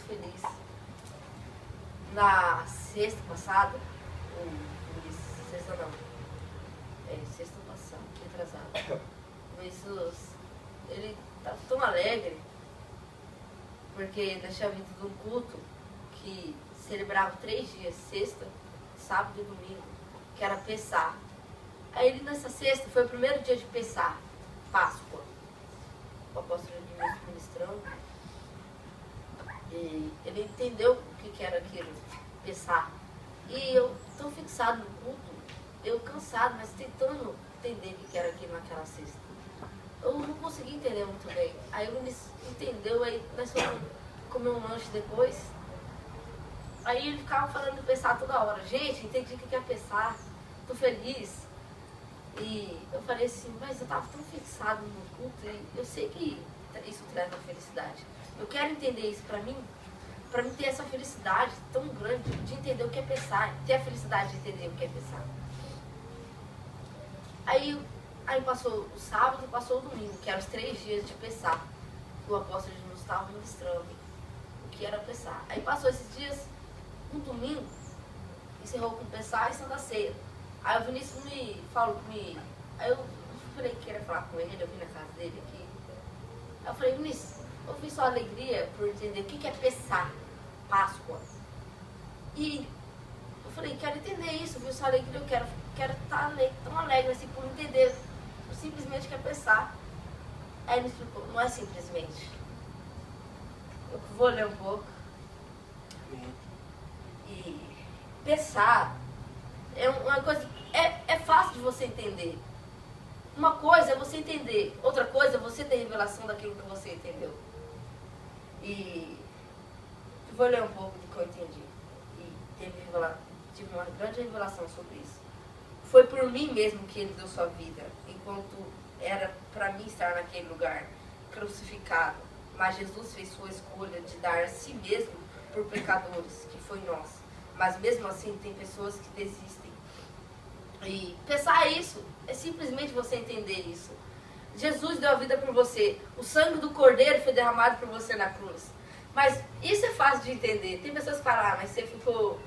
feliz. Na sexta passada, sexta passada, retrasada, o Vinícius, ele estava tão alegre, porque nós tínhamos vindo de um culto que celebrava 3 dias, sexta, sábado e domingo, que era Pessah. Aí ele nessa sexta, foi o primeiro dia de Pessah, Páscoa. O apóstolo Vinícius ministrando. E ele entendeu o que era aquilo, Pessah. E eu, tão fixado no culto, eu cansado, mas tentando entender o que era aquilo naquela sexta. Eu não consegui entender muito bem. Aí o Vinícius entendeu, aí nós fomos comer um lanche depois. Aí ele ficava falando de Pessah toda hora. Gente, entendi o que é Pessah, tô feliz. E eu falei assim, mas eu tava tão fixado no culto, e eu sei que isso traz uma felicidade. Eu quero entender isso pra mim ter essa felicidade tão grande de entender o que é Pessah, ter a felicidade de entender o que é Pessah. Aí passou o sábado e passou o domingo, que eram os 3 dias de Pessah. O apóstolo Jesus estava ministrando o que era Pessah. Aí passou esses dias, no domingo, encerrou com Pessah e Santa Ceia. Aí o Vinícius me falou comigo. Aí eu falei que queria falar com ele, eu vim na casa dele aqui. Aí eu falei, Vinícius, eu vi sua alegria por entender o que é Pessah, Páscoa. E eu falei, quero entender isso, viu sua alegria, eu quero estar tão alegre assim por entender simplesmente o que é Pessah. Aí ele me explicou, não é simplesmente. Eu vou ler um pouco. E Pessah é uma coisa, é fácil de você entender. Uma coisa é você entender, outra coisa é você ter revelação daquilo que você entendeu. E eu vou ler um pouco do que eu entendi. E tive uma grande revelação sobre isso. Foi por mim mesmo que ele deu sua vida, enquanto era para mim estar naquele lugar, crucificado. Mas Jesus fez sua escolha de dar a si mesmo por pecadores, que foi nós. Mas mesmo assim tem pessoas que desistem. E pensar isso é simplesmente você entender isso. Jesus deu a vida por você. O sangue do Cordeiro foi derramado por você na cruz. Mas isso é fácil de entender. Tem pessoas que falam, mas você ficou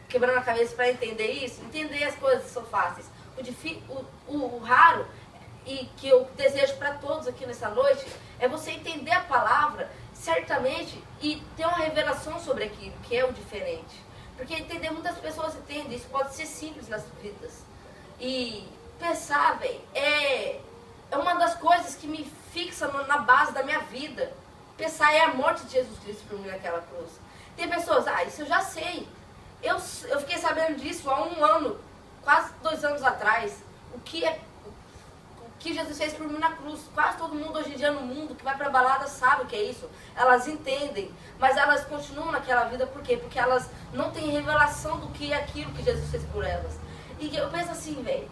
quebrando a cabeça para entender isso. Entender as coisas são fáceis. O raro e que eu desejo para todos aqui nessa noite é você entender a palavra certamente e ter uma revelação sobre aquilo, que é o diferente. Porque entender, muitas pessoas entendem, isso pode ser simples nas vidas. E pensar, velho, é uma das coisas que me fixa na base da minha vida. Pensar é a morte de Jesus Cristo por mim naquela cruz. Tem pessoas, isso eu já sei. Eu fiquei sabendo disso há 1 ano, quase 2 anos atrás. O que Jesus fez por mim na cruz. Quase todo mundo hoje em dia no mundo que vai pra balada sabe o que é isso. Elas entendem, mas elas continuam naquela vida. Por quê? Porque elas não têm revelação do que é aquilo que Jesus fez por elas. E eu penso assim, velho,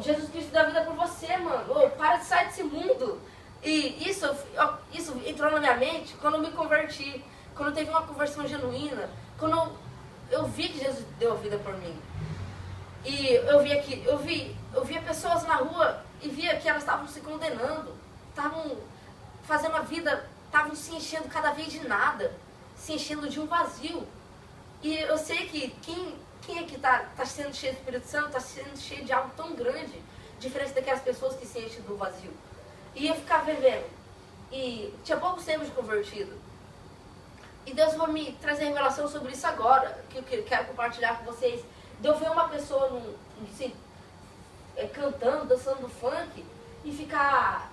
Jesus Cristo deu a vida por você, mano. Para de sair desse mundo. E isso entrou na minha mente quando eu me converti. Quando eu teve uma conversão genuína. Quando eu vi que Jesus deu a vida por mim. E eu via pessoas na rua e via que elas estavam se condenando, estavam fazendo a vida, estavam se enchendo cada vez de nada, se enchendo de um vazio. E eu sei que quem é que está sendo cheio do Espírito Santo, está sendo cheio de algo tão grande, diferente daquelas pessoas que se enchem do vazio. E eu ficava vivendo, e tinha pouco tempo de convertido. E Deus vai me trazer revelação sobre isso agora, que eu quero compartilhar com vocês. De eu ver uma pessoa cantando, dançando funk e ficar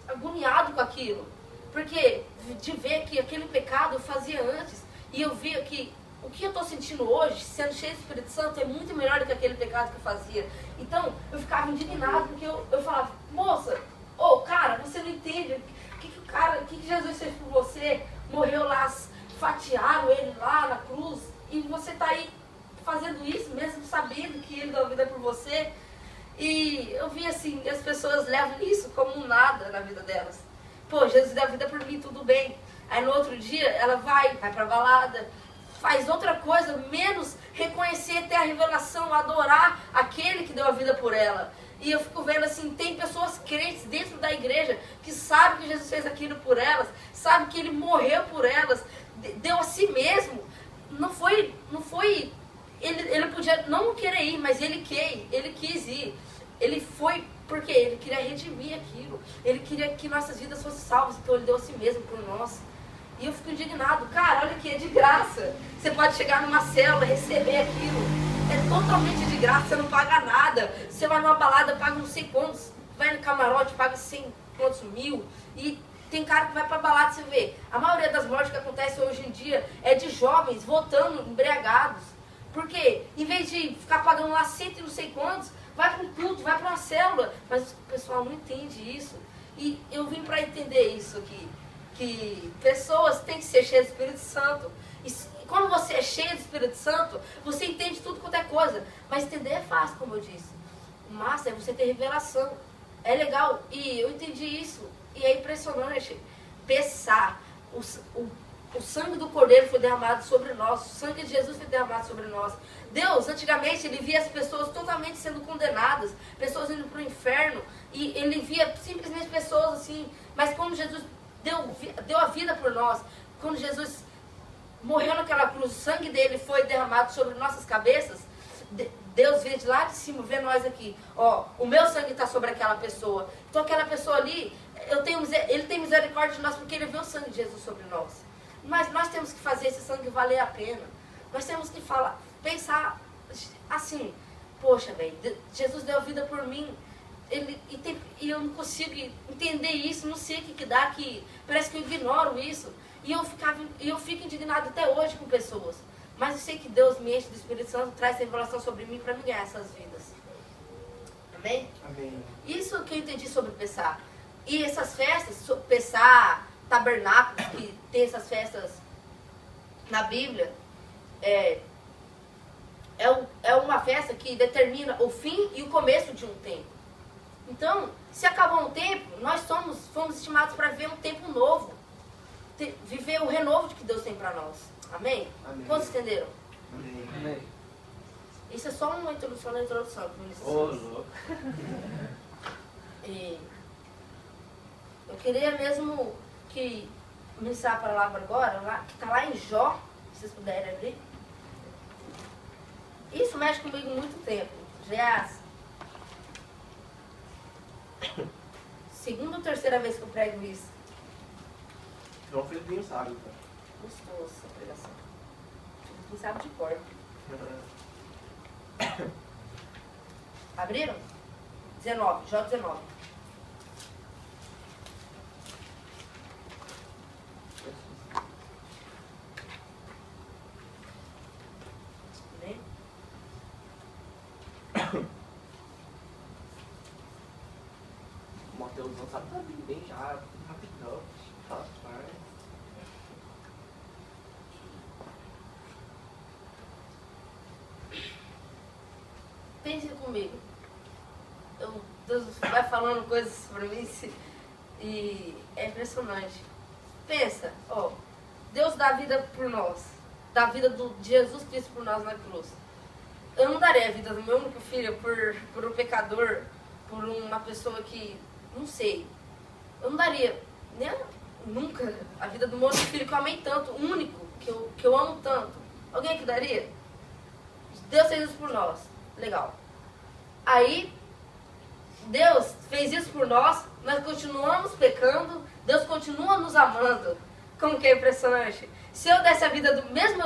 agoniado com aquilo. Porque de ver que aquele pecado eu fazia antes e eu via que o que eu estou sentindo hoje, sendo cheio do Espírito Santo, é muito melhor do que aquele pecado que eu fazia. Então eu ficava indignado porque eu falava, moça, cara, você não entende o que Jesus fez por você, morreu lá, fatiaram ele lá na cruz e você está aí fazendo isso, mesmo sabendo que ele deu a vida por você. E eu vi assim, as pessoas levam isso como nada na vida delas. Jesus deu a vida por mim, tudo bem. Aí no outro dia ela vai pra balada, faz outra coisa, menos reconhecer, ter a revelação, adorar aquele que deu a vida por ela. E eu fico vendo assim, tem pessoas crentes dentro da igreja que sabem que Jesus fez aquilo por elas, sabem que Ele morreu por elas, deu a si mesmo. Não foi, ele podia não querer ir, mas ele quis ir. Ele foi porque ele queria redimir aquilo. Ele queria que nossas vidas fossem salvas, então Ele deu a si mesmo por nós. E eu fico indignado. Cara, olha aqui, é de graça. Você pode chegar numa célula, receber aquilo. É totalmente de graça, você não paga nada. Você vai numa balada, paga não sei quantos. Vai no camarote, paga 100 quantos mil. E tem cara que vai pra balada, você vê. A maioria das mortes que acontecem hoje em dia é de jovens voltando embriagados. Por quê? Em vez de ficar pagando lá 100 e não sei quantos, vai para um culto, vai para uma célula. Mas o pessoal não entende isso. E eu vim para entender isso aqui. Que pessoas têm que ser cheias do Espírito Santo. E quando você é cheio do Espírito Santo, você entende tudo quanto é coisa. Mas entender é fácil, como eu disse. O massa é você ter revelação. É legal. E eu entendi isso. E é impressionante pensar. O sangue do Cordeiro foi derramado sobre nós. O sangue de Jesus foi derramado sobre nós. Deus, antigamente, Ele via as pessoas totalmente sendo condenadas. Pessoas indo para o inferno. E Ele via simplesmente pessoas assim. Mas quando Jesus deu a vida por nós, quando Jesus morreu naquela cruz, o sangue dele foi derramado sobre nossas cabeças, Deus veio de lá de cima, vê nós aqui, ó, o meu sangue está sobre aquela pessoa, então aquela pessoa ali, Ele tem misericórdia de nós porque Ele vê o sangue de Jesus sobre nós, mas nós temos que fazer esse sangue valer a pena, nós temos que pensar assim, poxa velho, Jesus deu a vida por mim, e eu não consigo entender isso, não sei o que dá, que parece que eu ignoro isso. E eu fico indignado até hoje com pessoas. Mas eu sei que Deus me enche do Espírito Santo, traz revelação sobre mim para me ganhar essas vidas. Amém? Amém. Isso que eu entendi sobre Pessah. E essas festas, Pessah, tabernáculos, que tem essas festas na Bíblia, é uma festa que determina o fim e o começo de um tempo. Então, se acabou um tempo, nós fomos estimados para viver um tempo novo. Viver o renovo de que Deus tem para nós. Amém? Amém. Quantos entenderam? Amém. Amém. Isso é só uma introdução na introdução. Ô, louco. E eu queria mesmo que ministrar a palavra agora, que está lá em Jó, se vocês puderem abrir. Isso mexe comigo há muito tempo. Já é a segunda ou terceira vez que eu prego isso. João Felipinho sabe, tá? Gostou essa pregação. Quem sabe de cor. Abriram? 19, Jó 19. Amém? O Mateusão sabe tá bem já, rapidão. Rapaz. Pense comigo. Deus vai falando coisas para mim e é impressionante. Pensa, ó, Deus dá a vida por nós, dá a vida de Jesus Cristo por nós na cruz. Eu não daria a vida do meu único filho por um pecador, por uma pessoa que, não sei, eu não daria nunca a vida do meu único filho que eu amei tanto, único, que eu amo tanto. Alguém que daria? Deus fez isso por nós. Legal. Aí, Deus fez isso por nós continuamos pecando, Deus continua nos amando. Como que é impressionante. Se eu desse a vida do... Mesmo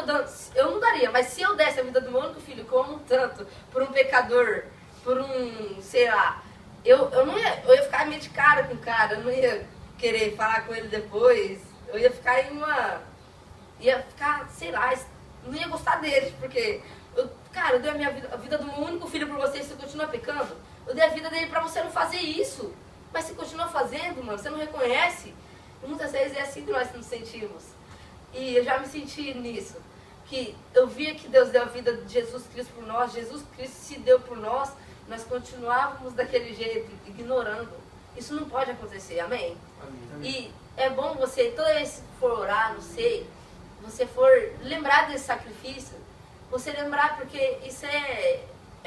eu não daria, mas se eu desse a vida do meu único filho, que eu amo tanto, por um pecador, por um, sei lá, eu ia ficar meio de cara com o cara, eu não ia querer falar com ele depois, eu ia ficar ia ficar, sei lá, não ia gostar dele, porque... eu dei a vida do meu único filho por você e você continua pecando. Eu dei a vida dele pra você não fazer isso. Mas você continua fazendo, mano. Você não reconhece. E muitas vezes é assim que nós nos sentimos. E eu já me senti nisso. Que eu via que Deus deu a vida de Jesus Cristo por nós. Jesus Cristo se deu por nós. Nós continuávamos daquele jeito, ignorando. Isso não pode acontecer. Amém? Amém. E é bom você, toda vez que for orar, não sei, você for lembrar desse sacrifício. Você lembrar, porque isso é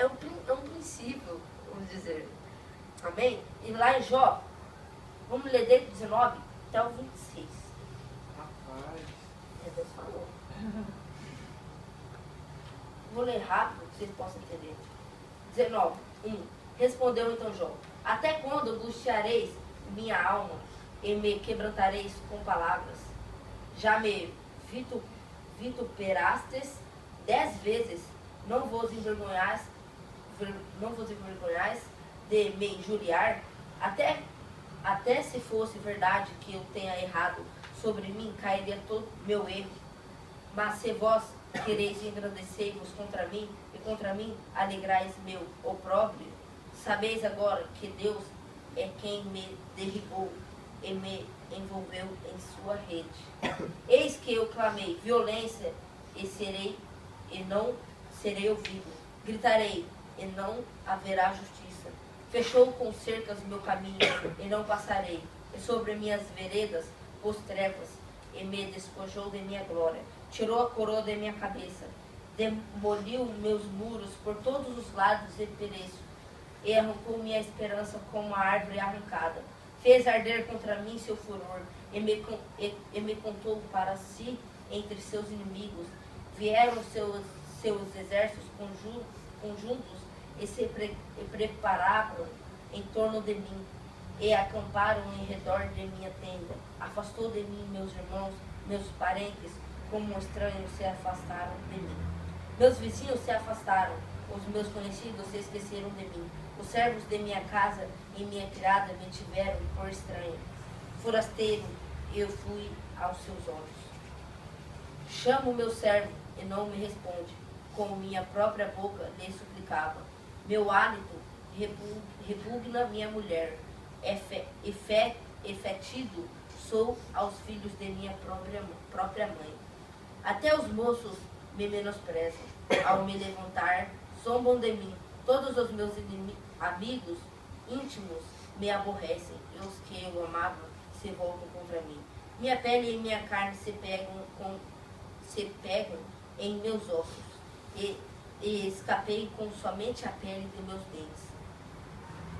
um princípio, vamos dizer. Amém? E lá em Jó, vamos ler desde o 19 até o 26. Rapaz. Deus falou. Vou ler rápido, para vocês possam entender. 19, 1. Respondeu então Jó: até quando angustiareis minha alma e me quebrantareis com palavras? Já me vituperastes 10 vezes, não vos envergonhais de me injuriar? Até se fosse verdade que eu tenha errado, sobre mim cairia todo meu erro. Mas se vós quereis engrandecer-vos contra mim, e contra mim alegrais meu opróbrio, sabeis agora que Deus é quem me derribou e me envolveu em sua rede. Eis que eu clamei violência e não serei ouvido. Gritarei e não haverá justiça. Fechou com cercas o meu caminho e não passarei. E sobre minhas veredas pôs trevas e me despojou de minha glória. Tirou a coroa de minha cabeça. Demoliu meus muros por todos os lados e pereço. E arrancou minha esperança como a árvore arrancada. Fez arder contra mim seu furor e me contou para si entre seus inimigos. Vieram seus exércitos conjuntos e se prepararam em torno de mim e acamparam em redor de minha tenda. Afastou de mim meus irmãos, meus parentes, como estranhos se afastaram de mim. Meus vizinhos se afastaram, os meus conhecidos se esqueceram de mim. Os servos de minha casa e minha criada me tiveram por estranha. Forasteiro, eu fui aos seus olhos. Chamo meu servo e não me responde. Com minha própria boca lhe suplicava. Meu hálito repugna minha mulher. Efetido sou aos filhos de minha própria mãe. Até os moços me menosprezam. Ao me levantar, zombam de mim. Todos os meus amigos íntimos me aborrecem. E os que eu amava se voltam contra mim. Minha pele e minha carne se pegam em meus ossos. E escapei com somente a pele de meus dentes.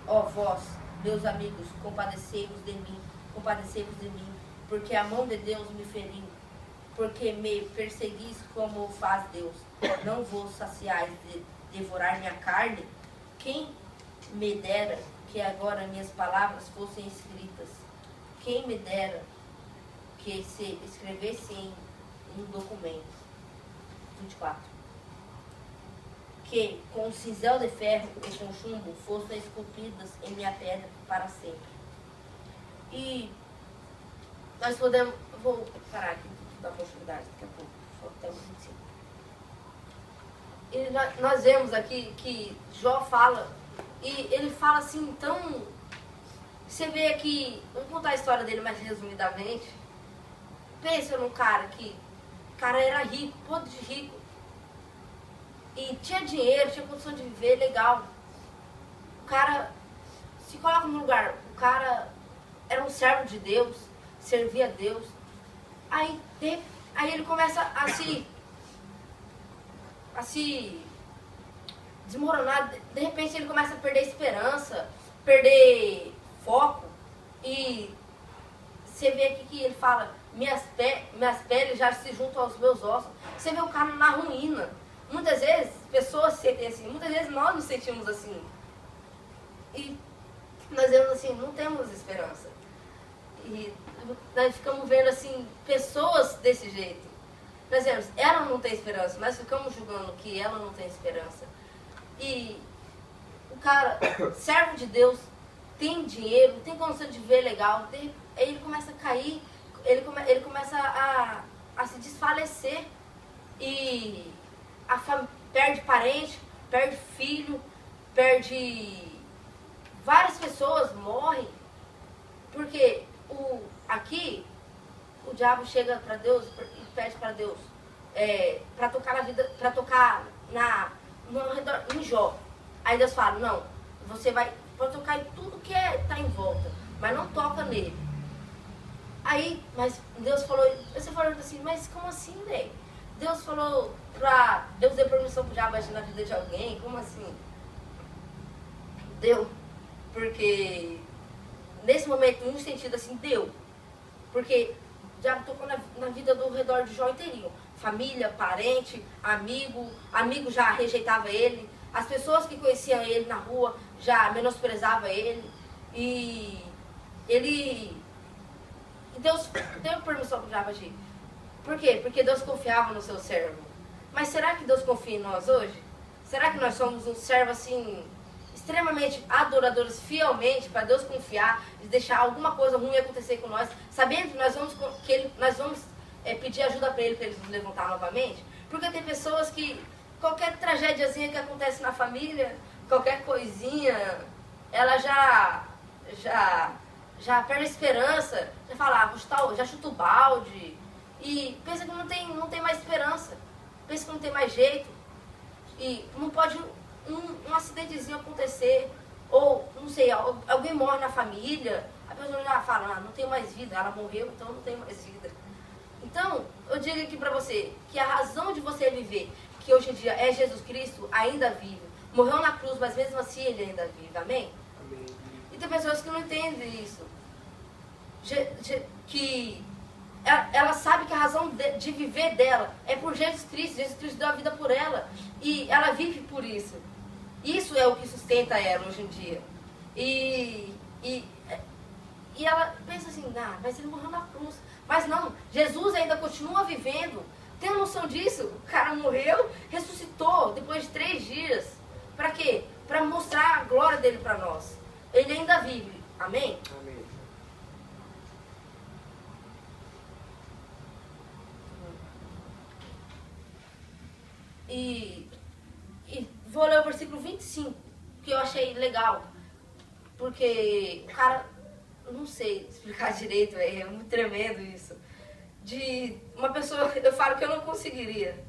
Ó vós, meus amigos, compadecei-vos de mim, porque a mão de Deus me feriu, porque me perseguis como faz Deus. Não vos saciais de devorar minha carne? Quem me dera que agora minhas palavras fossem escritas? Quem me dera que se escrevesse em um documento? 24. Que com cinzel de ferro e com chumbo fossem esculpidas em minha pedra para sempre. E nós podemos... Vou parar aqui da continuidade daqui a pouco. Só até o 25. E nós vemos aqui que Jó fala, e ele fala assim tão... Você vê aqui, vamos contar a história dele mais resumidamente. Pensa num cara que... O cara era rico, podre de rico. E tinha dinheiro, tinha condição de viver legal. O cara se coloca no lugar. O cara era um servo de Deus, servia a Deus. Aí ele começa a se desmoronar. De repente ele começa a perder esperança, perder foco. E você vê aqui que ele fala, minhas peles já se juntam aos meus ossos. Você vê o cara na ruína. Muitas vezes, pessoas se sentem assim, muitas vezes nós nos sentimos assim. E nós vemos assim, não temos esperança. E nós ficamos vendo assim, pessoas desse jeito. Nós vemos, ela não tem esperança, nós ficamos julgando que ela não tem esperança. E o cara, servo de Deus, tem dinheiro, tem condição de ver legal, aí ele começa a cair, ele começa a se desfalecer. E perde parente, perde filho, perde... Várias pessoas morrem, porque aqui o diabo chega para Deus e pede para Deus para tocar na vida, para tocar no redor, em Jó. Aí Deus fala, não, você pode tocar em tudo que está em volta, mas não toca nele. Aí, mas Deus falou, você falou assim, mas como assim, velho? Deus falou Deus deu permissão pro diabo agir na vida de alguém? Como assim? Deu. Porque nesse momento, em um sentido assim, deu. Porque o diabo tocou na vida do redor de Jó inteirinho. Família, parente, amigo já rejeitava ele. As pessoas que conheciam ele na rua já menosprezavam ele. E Deus deu permissão para o diabo agir. Por quê? Porque Deus confiava no seu servo. Mas será que Deus confia em nós hoje? Será que nós somos um servo assim, extremamente adoradores fielmente para Deus confiar e deixar alguma coisa ruim acontecer com nós, sabendo que nós vamos pedir ajuda para ele nos levantar novamente? Porque tem pessoas que qualquer tragédiazinha que acontece na família, qualquer coisinha, ela já perde a esperança, já fala, já chuta o balde e pensa que não tem mais esperança, pensa que não tem mais jeito e não pode um acidentezinho acontecer, ou, não sei, alguém morre na família, a pessoa já fala, não tem mais vida, ela morreu, então não tem mais vida. Então, eu digo aqui pra você, que a razão de você viver, que hoje em dia é Jesus Cristo, ainda vive. Morreu na cruz, mas mesmo assim ele ainda vive, amém? Amém. E tem pessoas que não entendem isso. Que ela sabe que a razão de viver dela é por Jesus Cristo. Jesus Cristo deu a vida por ela. E ela vive por isso. Isso é o que sustenta ela hoje em dia. E ela pensa assim, mas ele morreu na cruz. Mas não, Jesus ainda continua vivendo. Tem noção disso? O cara morreu, ressuscitou depois de 3 dias. Para quê? Para mostrar a glória dele para nós. Ele ainda vive. Amém? Amém. E vou ler o versículo 25, que eu achei legal. Porque o cara, eu não sei explicar direito, é muito tremendo isso. De uma pessoa, eu falo que eu não conseguiria.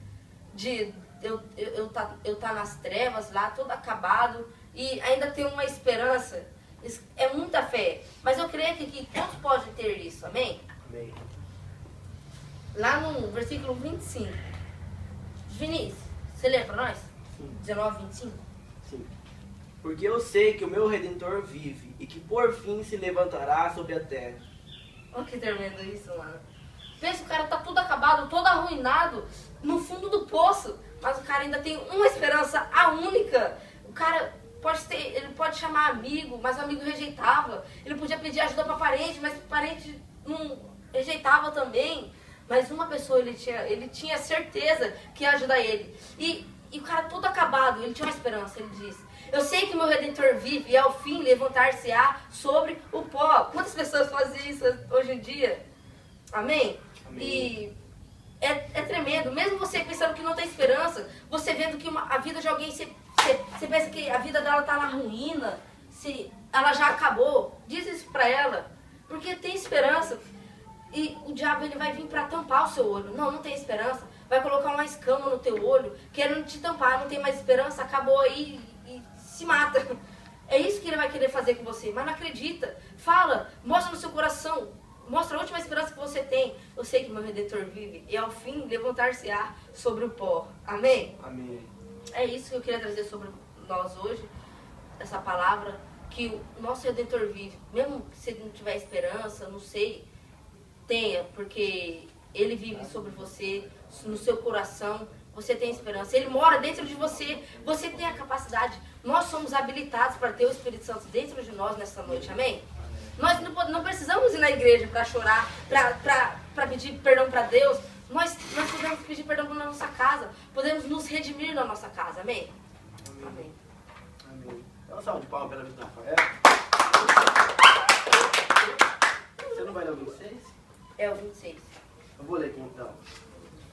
De eu tá nas trevas lá, todo acabado, e ainda ter uma esperança. Isso é muita fé. Mas eu creio que todos podem ter isso, amém? Amém. Lá no versículo 25. Vinícius, você lê para nós? Sim. 19, 25? Sim. Porque eu sei que o meu Redentor vive e que por fim se levantará sobre a terra. Olha que tremendo isso, mano. Pensa, o cara tá tudo acabado, todo arruinado, no fundo do poço. Mas o cara ainda tem uma esperança, a única. O cara ele pode chamar amigo, mas o amigo rejeitava. Ele podia pedir ajuda para parente, mas o parente não rejeitava também. Mas uma pessoa ele tinha certeza que ia ajudar ele. E o cara todo acabado, ele tinha uma esperança, ele disse: eu sei que meu Redentor vive e ao fim levantar-se-á sobre o pó. Quantas pessoas fazem isso hoje em dia? Amém? Amém. E é tremendo. Mesmo você pensando que não tem esperança, você vendo que a vida de alguém, você pensa que a vida dela está na ruína, ela já acabou. Diz isso pra ela, porque tem esperança. E o diabo ele vai vir para tampar o seu olho. Não tem esperança. Vai colocar uma escama no teu olho, querendo te tampar. Não tem mais esperança, acabou aí e se mata. É isso que ele vai querer fazer com você. Mas não acredita. Fala, mostra no seu coração. Mostra a última esperança que você tem. Eu sei que meu Redentor vive e ao fim levantar-se-á sobre o pó. Amém? Amém. É isso que eu queria trazer sobre nós hoje. Essa palavra, que o nosso Redentor vive. Mesmo que você não tiver esperança, não sei, tenha, porque ele vive sobre você, no seu coração. Você tem esperança. Ele mora dentro de você. Você tem a capacidade. Nós somos habilitados para ter o Espírito Santo dentro de nós nessa noite. Amém? Nós não precisamos ir na igreja para chorar, para pedir perdão para Deus. Nós podemos pedir perdão na nossa casa. Podemos nos redimir na nossa casa. Amém? Amém. Amém. Amém. Dá uma salva de palmas pela vida do Rafael. Você não vai ler o 26? É o 26. Eu vou ler aqui então.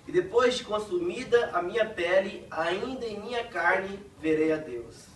E depois de consumida a minha pele, ainda em minha carne verei a Deus.